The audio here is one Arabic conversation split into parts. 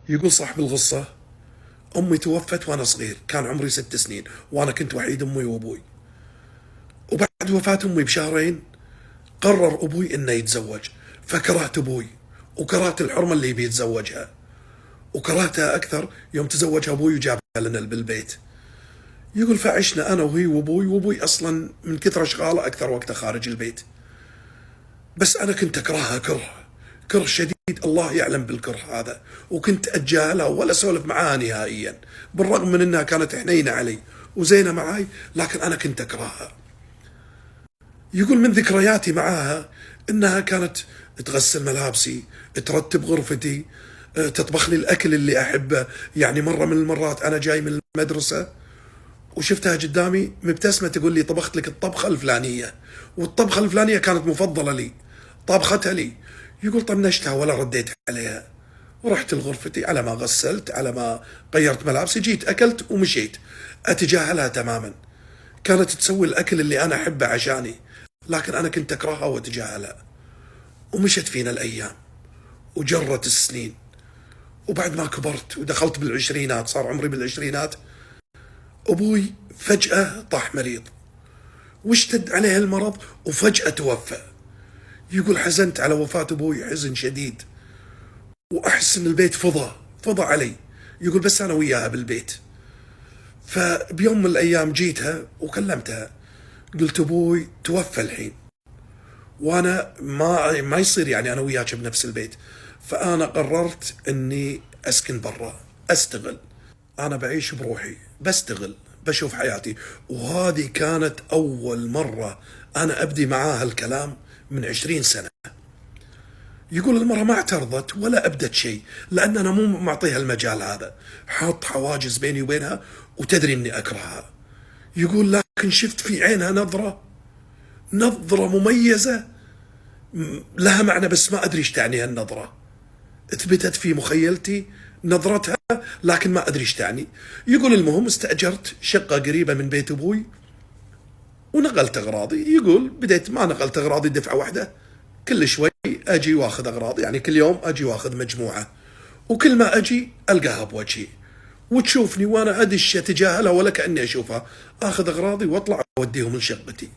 يقول صاحب القصة: أمي توفت وأنا صغير، كان عمري 6 سنين، وأنا كنت وحيد أمي وأبوي. وبعد وفاة أمي بشهرين قرر أبوي إنه يتزوج، فكرهت أبوي وكرهت الحرمة اللي بيتزوجها، وكرهتها أكثر يوم تزوجها أبوي وجابها لنا بالبيت. يقول فعشنا أنا وهي وأبوي أصلا من كثر أشغاله أكثر وقته خارج البيت. بس أنا كنت أكرهها كره شديد، الله يعلم بالكره هذا، وكنت أتجاهلها ولا أسولف معاها نهائيا، بالرغم من أنها كانت حنينة علي وزينة معاي، لكن أنا كنت أكرهها. يقول من ذكرياتي معاها أنها كانت تغسل ملابسي، ترتب غرفتي، تطبخ لي الأكل اللي أحبه. يعني مرة من المرات أنا جاي من المدرسة وشفتها قدامي مبتسمة تقول لي طبخت لك الطبخة الفلانية، والطبخة الفلانية كانت مفضلة لي، طبختها لي. يقول طنشتها ولا رديت عليها، ورحت لغرفتي على ما غسلت، على ما غيرت ملابسي، جيت أكلت ومشيت، أتجاهلها تماما. كانت تسوي الأكل اللي أنا أحبه عشاني، لكن أنا كنت أكرهها وأتجاهلها. ومشت فينا الأيام وجرت السنين، وبعد ما كبرت ودخلت بالعشرينات، صار عمري بالعشرينات، أبوي فجأة طاح مريض واشتد عليه المرض وفجأة توفى. يقول حزنت على وفاة أبوي حزن شديد، وأحس إن البيت فضى علي. يقول بس أنا وياها بالبيت. فبيوم من الأيام جيتها وكلمتها، قلت أبوي توفى الحين، وأنا ما يصير يعني أنا وياك بنفس البيت، فأنا قررت إني أسكن برا، أستغل، أنا بعيش بروحي، بستغل، بشوف حياتي. وهذه كانت أول مرة أنا أبدي معاها الكلام من 20 سنة. يقول المرة ما اعترضت ولا أبدت شيء، لأن أنا مو معطيها المجال هذا، حاط حواجز بيني وبينها وتدري إني أكرهها. يقول لكن شفت في عينها نظرة مميزة لها معنى، بس ما أدري إيش تعني هالنظرة، اثبتت في مخيلتي نظرتها، لكن ما أدري إيش تعني. يقول المهم استأجرت شقة قريبة من بيت أبوي ونقلت أغراضي. يقول بديت ما نقلت أغراضي دفعة واحدة، كل شوي أجي وأخذ أغراض، يعني كل يوم أجي وأخذ مجموعة، وكل ما أجي ألقاها بوجهي وتشوفني وأنا أدش أتجاهلها ولا كأني أشوفها، أخذ أغراضي وأطلع أوديهم لشقتي،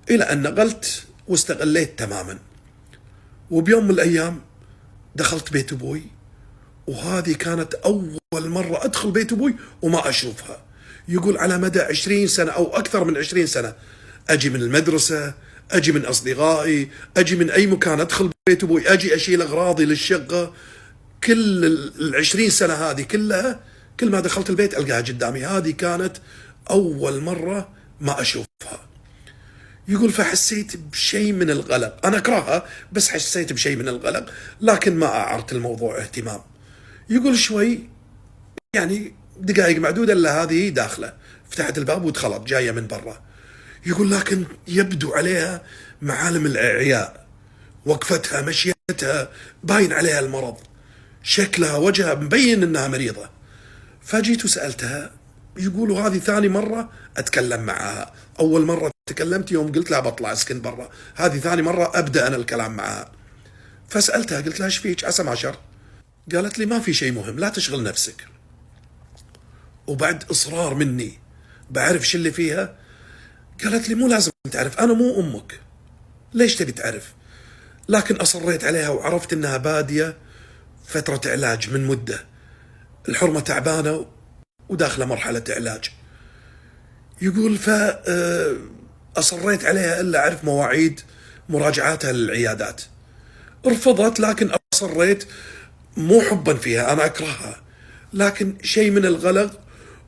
إلى أن نقلت واستغليت تماما. وبيوم من الأيام دخلت بيت أبوي، وهذه كانت أول مرة أدخل بيت أبوي وما أشوفها. يقول على مدى 20 سنة أو أكثر من 20 سنة أجي من المدرسة، أجي من أصدقائي، أجي من أي مكان، أدخل بيت أبوي، أجي أشيل أغراضي للشقة، كل 20 سنة هذه كلها كل ما دخلت البيت ألقاها قدامي. هذه كانت أول مرة ما أشوفها. يقول فحسيت بشيء من القلق، أنا أكرهها بس حسيت بشيء من القلق، لكن ما أعرت الموضوع اهتمام. يقول شوي يعني دقائق معدودة إلا هذه داخلة، فتحت الباب ودخلت جاية من برا. يقول لكن يبدو عليها معالم الإعياء، وقفتها، مشيتها، باين عليها المرض، شكلها، وجهها مبين إنها مريضة. فجيت وسألتها. يقولوا هذه ثاني مرة أتكلم معها، أول مرة تكلمت يوم قلت لها بطلع أسكن برا، هذه ثاني مرة أبدأ أنا الكلام معها. فسألتها قلت لها ايش فيك، عسى ما شر؟ قالت لي ما في شيء مهم، لا تشغل نفسك. وبعد إصرار مني بعرف شو اللي فيها، قالت لي مو لازم تعرف، أنا مو أمك، ليش تبي تعرف؟ لكن أصريت عليها وعرفت إنها بادية فترة علاج من مدة، الحرمة تعبانة وداخلة مرحلة علاج. يقول فأصريت عليها إلا أعرف مواعيد مراجعاتها للعيادات. رفضت، لكن أصريت مو حبا فيها، أنا أكرهها، لكن شيء من القلق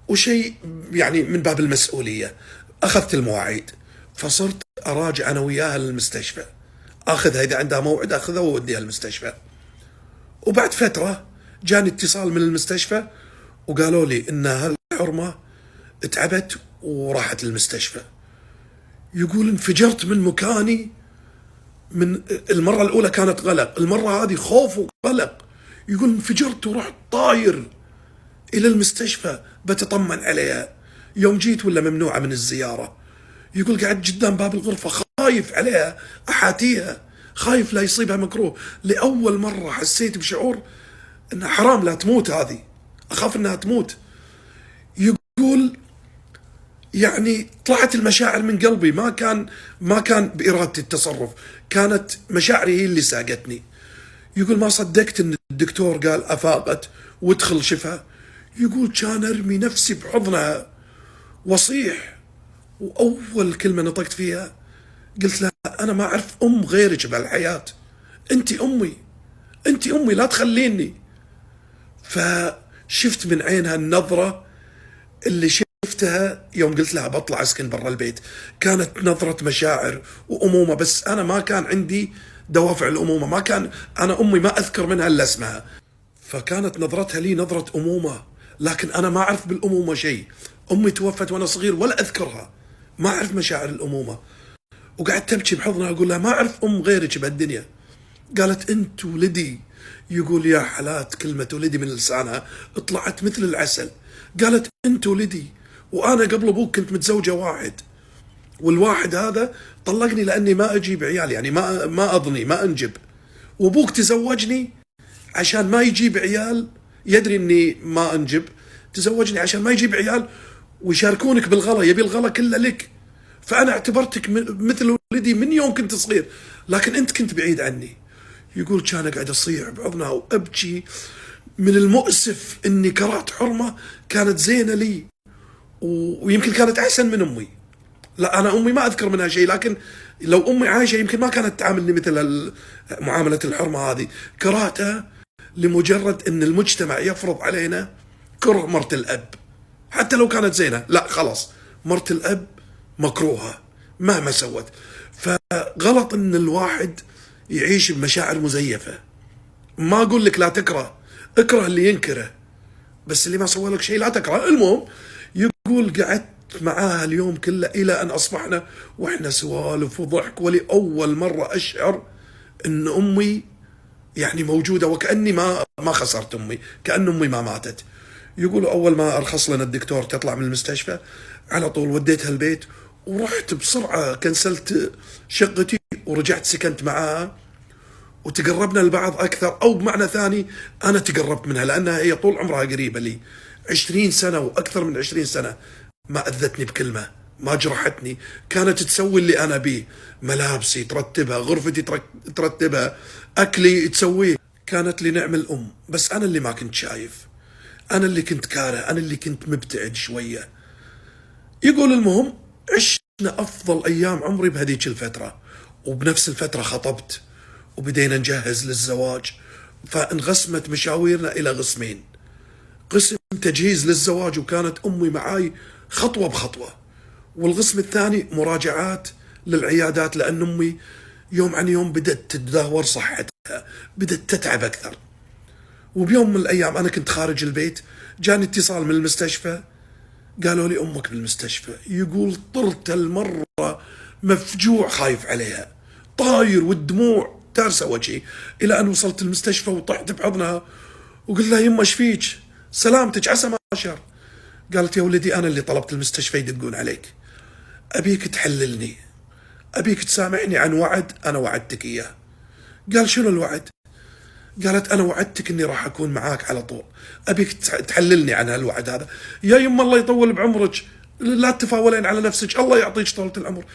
وشيء يعني من باب المسؤولية. أخذت المواعيد، فصرت أراجع أنا وياها للمستشفى، أخذها إذا عندها موعد أخذها وأوديها المستشفى. وبعد فترة جاني اتصال من المستشفى وقالوا لي إن هالحرمة تعبت وراحت المستشفى. يقول انفجرت من مكاني، من المرة الأولى كانت قلق، المرة هذه خوف وقلق. يقول انفجرت ورحت طاير إلى المستشفى بتطمن عليها. يوم جيت ولا ممنوعة من الزيارة. يقول قعدت قدام باب الغرفة خايف عليها، أحاتيها، خايف لا يصيبها مكروه. لأول مرة حسيت بشعور انها حرام لا تموت هذه، اخاف انها تموت. يقول يعني طلعت المشاعر من قلبي، ما كان بإرادتي التصرف، كانت مشاعري هي اللي ساقتني. يقول ما صدقت ان الدكتور قال افاقت وادخل شفها. يقول كان ارمي نفسي بحضنها واصيح، واول كلمه نطقت فيها قلت لها انا ما اعرف غيرك بهالحياه، انت امي، انت امي لا تخليني. فشفت من عينها النظره اللي شفتها يوم قلت لها بطلع اسكن برا البيت، كانت نظرة مشاعر وأمومة، بس أنا ما كان عندي دوافع الأمومة، ما كان أنا أمي ما أذكر منها إلا اسمها، فكانت نظرتها لي نظرة أمومة، لكن أنا ما أعرف بالأمومة شيء. أمي توفت وأنا صغير ولا أذكرها، ما أعرف مشاعر الأمومة. وقعدت تبكي بحضنها أقول لها ما أعرف غيرك بهالدنيا. قالت أنت ولدي. يقول يا حالات كلمة ولدي من لسانها طلعت مثل العسل. قالت أنت ولدي، وأنا قبل أبوك كنت متزوجة واحد، والواحد هذا طلقني لأني ما أجيب عيال، يعني ما أضني ما أنجب، وأبوك تزوجني عشان ما يجيب عيال، يدري أني ما أنجب، تزوجني عشان ما يجيب عيال ويشاركونك بالغلا، يبي الغلا كله لك، فأنا اعتبرتك مثل ولدي من يوم كنت صغير، لكن أنت كنت بعيد عني. يقول كان قاعد أصيح بعضنها وأبكي من المؤسف أني كرهت حرمة كانت زينة لي، ويمكن كانت أحسن من أمي. لا أنا أمي ما أذكر منها شيء، لكن لو أمي عايشة يمكن ما كانت تعاملني مثل معاملة الحرمة هذه. كرهتها لمجرد أن المجتمع يفرض علينا كره مرت الأب، حتى لو كانت زينة، لا خلاص مرت الأب مكروهة مهما سوت. فغلط أن الواحد يعيش بمشاعر مزيفة. ما أقول لك لا تكره، اكره اللي ينكره، بس اللي ما سوى لك شيء لا تكره. المهم يقول قعدت معاها اليوم كله إلى أن أصبحنا وإحنا سوالف وضحك، ولأول مرة أشعر أن أمي يعني موجودة، وكأني ما خسرت أمي، كأن أمي ما ماتت. يقول أول ما أرخص لنا الدكتور تطلع من المستشفى على طول وديتها البيت، ورحت بسرعة كنسلت شقتي ورجعت سكنت معاها، وتقربنا لبعض أكثر، أو بمعنى ثاني أنا تقربت منها لأنها هي طول عمرها قريبة لي، 20 سنة وأكثر من 20 سنة ما أذتني بكلمة، ما جرحتني، كانت تسوي اللي أنا بيه، ملابسي ترتبها، غرفتي ترتبها، أكلي تسويه، كانت لي نعم الأم. بس أنا اللي ما كنت شايف، أنا اللي كنت كاره، أنا اللي كنت مبتعد شوية. يقول المهم عشنا أفضل أيام عمري بهذيك الفترة، وبنفس الفترة خطبت وبدينا نجهز للزواج. فانقسمت مشاويرنا إلى قسمين، قسم تجهيز للزواج وكانت أمي معاي خطوة بخطوة، والقسم الثاني مراجعات للعيادات، لأن أمي يوم عن يوم بدأت تتدهور صحتها، بدأت تتعب أكثر. وبيوم من الأيام أنا كنت خارج البيت، جاني اتصال من المستشفى، قالوا لي أمك بالمستشفى. يقول طرت المرة مفجوع خايف عليها، طاير والدموع تارسة وجهي، إلى أن وصلت المستشفى وطحت بحضنها وقلت لها يما ايش فيك؟ سلامتك عسى ما شر. قالت يا ولدي أنا اللي طلبت المستشفى يدقون عليك، أبيك تحللني، أبيك تسامحني عن وعد أنا وعدتك إياه. قال شنو الوعد؟ قالت أنا وعدتك أني راح أكون معاك على طول، أبيك تحللني عن هالوعد هذا. يا يما الله يطول بعمرك، لا تتفاولين على نفسك، الله يعطيك طولة العمر.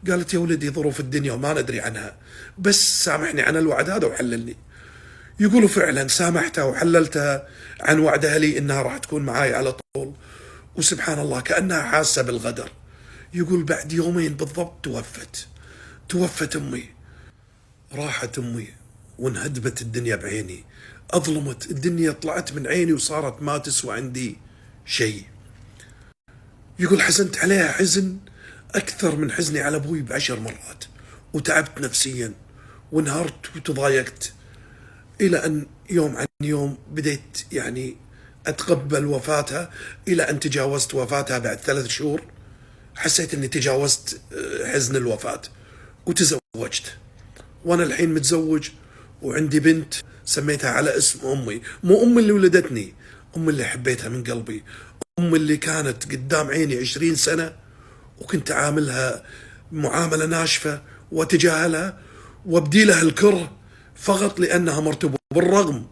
قالت يا ولدي ظروف الدنيا وما ندري عنها، بس سامحني عن الوعد هذا وحللني. يقولوا فعلا سامحتها وحللتها عن وعدها لي انها راح تكون معاي على طول، وسبحان الله كأنها حاسة بالغدر. يقول بعد يومين بالضبط توفت امي، راحت امي وانهدمت الدنيا بعيني، اظلمت الدنيا، طلعت من عيني وصارت ما تسوى عندي شيء. يقول حزنت عليها حزن اكثر من حزني على ابوي ب10 مرات، وتعبت نفسيا وانهارت وتضايقت، إلى أن يوم عن يوم بديت يعني أتقبل وفاتها، إلى أن تجاوزت وفاتها بعد 3 شهور. حسيت أني تجاوزت حزن الوفاة وتزوجت، وأنا الحين متزوج وعندي بنت سميتها على اسم أمي، مو أمي اللي ولدتني، أمي اللي حبيتها من قلبي، أمي اللي كانت قدام عيني 20 سنة وكنت أعاملها معاملة ناشفة وأتجاهلها وأبدي لها الكره فقط لأنها مرتبطة، بالرغم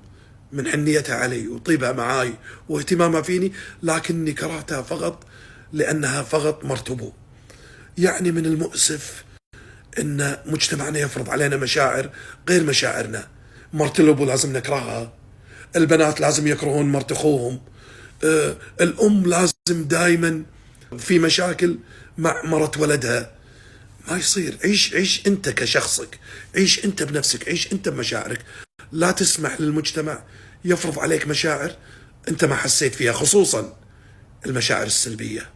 من حنيتها علي وطيبها معاي واهتمامها فيني، لكني كرهتها فقط لأنها فقط مرت أبوه. يعني من المؤسف أن مجتمعنا يفرض علينا مشاعر غير مشاعرنا. مرت الأبو لازم نكرهها، البنات لازم يكرهون مرت أخوهم، الأم لازم دائما في مشاكل مع مرت ولدها. ما يصير. عيش أنت كشخصك، عيش أنت بنفسك، عيش أنت بمشاعرك. لا تسمح للمجتمع يفرض عليك مشاعر أنت ما حسيت فيها، خصوصا المشاعر السلبية.